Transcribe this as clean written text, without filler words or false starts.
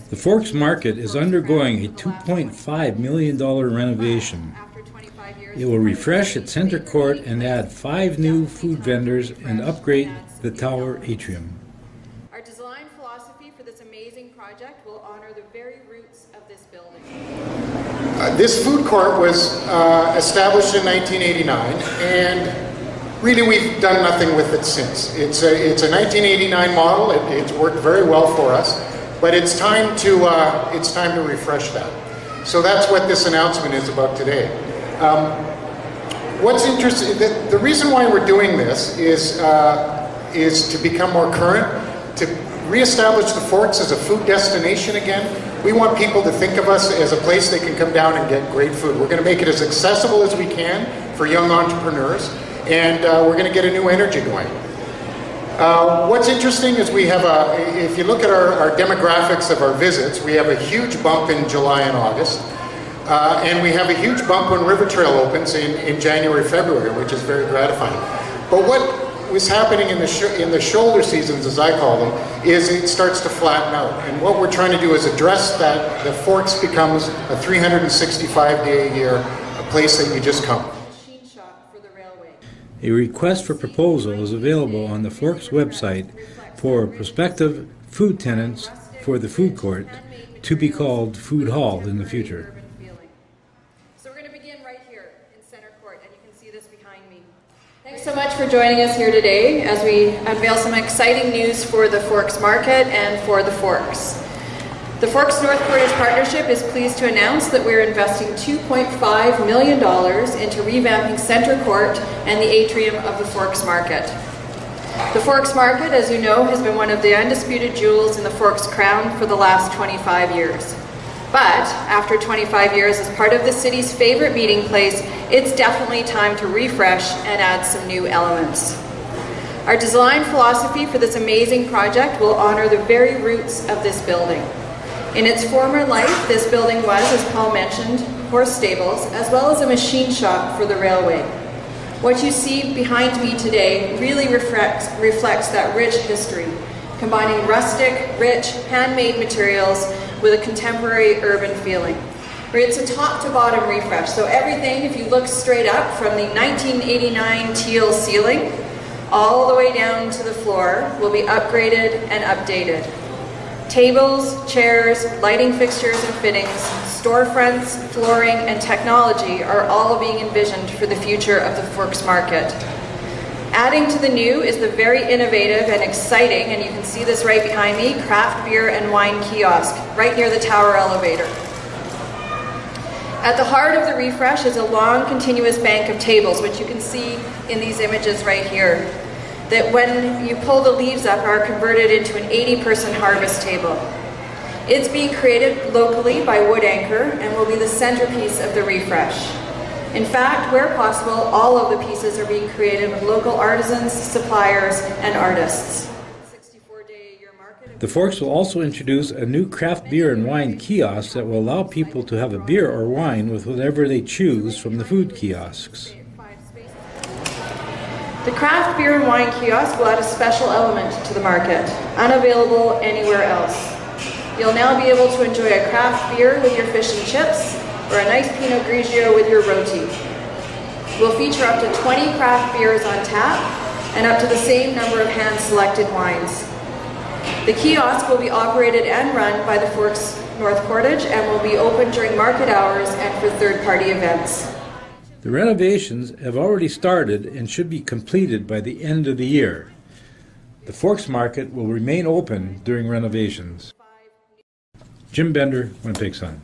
The Forks Market is undergoing a $2.5 million renovation. It will refresh its center court and add 5 new food vendors and upgrade the tower atrium. Our design philosophy for this amazing project will honor the very roots of this building. This food court was established in 1989, and really we've done nothing with it since. It's a 1989 model. It's worked very well for us, but it's time to refresh that. So that's what this announcement is about today. What's interesting, the reason why we're doing this is to become more current, to reestablish the Forks as a food destination again. We want people to think of us as a place they can come down and get great food. We're going to make it as accessible as we can for young entrepreneurs, and we're going to get a new energy going. What's interesting is we have if you look at our demographics of our visits, we have a huge bump in July and August. And we have a huge bump when River Trail opens in January, February, which is very gratifying. But what was happening in the shoulder seasons, as I call them, is it starts to flatten out. And what we're trying to do is address that. The Forks becomes a 365-day-a-year place that you just come. A request for proposal is available on the Forks website for prospective food tenants for the food court, to be called Food Hall in the future. Thanks so much for joining us here today as we unveil some exciting news for the Forks Market and for the Forks. The Forks North Portage Partnership is pleased to announce that we're investing $2.5 million into revamping Centre Court and the atrium of the Forks Market. The Forks Market, as you know, has been one of the undisputed jewels in the Forks crown for the last 25 years. But after 25 years as part of the city's favorite meeting place, it's definitely time to refresh and add some new elements. Our design philosophy for this amazing project will honor the very roots of this building. In its former life, this building was, as Paul mentioned, horse stables, as well as a machine shop for the railway. What you see behind me today really reflects that rich history, combining rustic, rich, handmade materials with a contemporary urban feeling. It's a top to bottom refresh, so everything, if you look straight up from the 1989 teal ceiling all the way down to the floor, will be upgraded and updated. Tables, chairs, lighting fixtures and fittings, storefronts, flooring, and technology are all being envisioned for the future of the Forks Market. Adding to the new is the very innovative and exciting, and you can see this right behind me, craft beer and wine kiosk, right near the tower elevator. At the heart of the refresh is a long, continuous bank of tables, which you can see in these images right here, that when you pull the leaves up are converted into an 80-person harvest table. It's being created locally by Wood Anchor and will be the centerpiece of the refresh. In fact, where possible, all of the pieces are being created with local artisans, suppliers, and artists. The Forks will also introduce a new craft beer and wine kiosk that will allow people to have a beer or wine with whatever they choose from the food kiosks. The craft beer and wine kiosk will add a special element to the market, unavailable anywhere else. You'll now be able to enjoy a craft beer with your fish and chips, or a nice Pinot Grigio with your roti. We'll feature up to 20 craft beers on tap and up to the same number of hand-selected wines. The kiosk will be operated and run by the Forks North Portage and will be open during market hours and for third-party events. The renovations have already started and should be completed by the end of the year. The Forks Market will remain open during renovations. Jim Bender, Winnipeg Sun.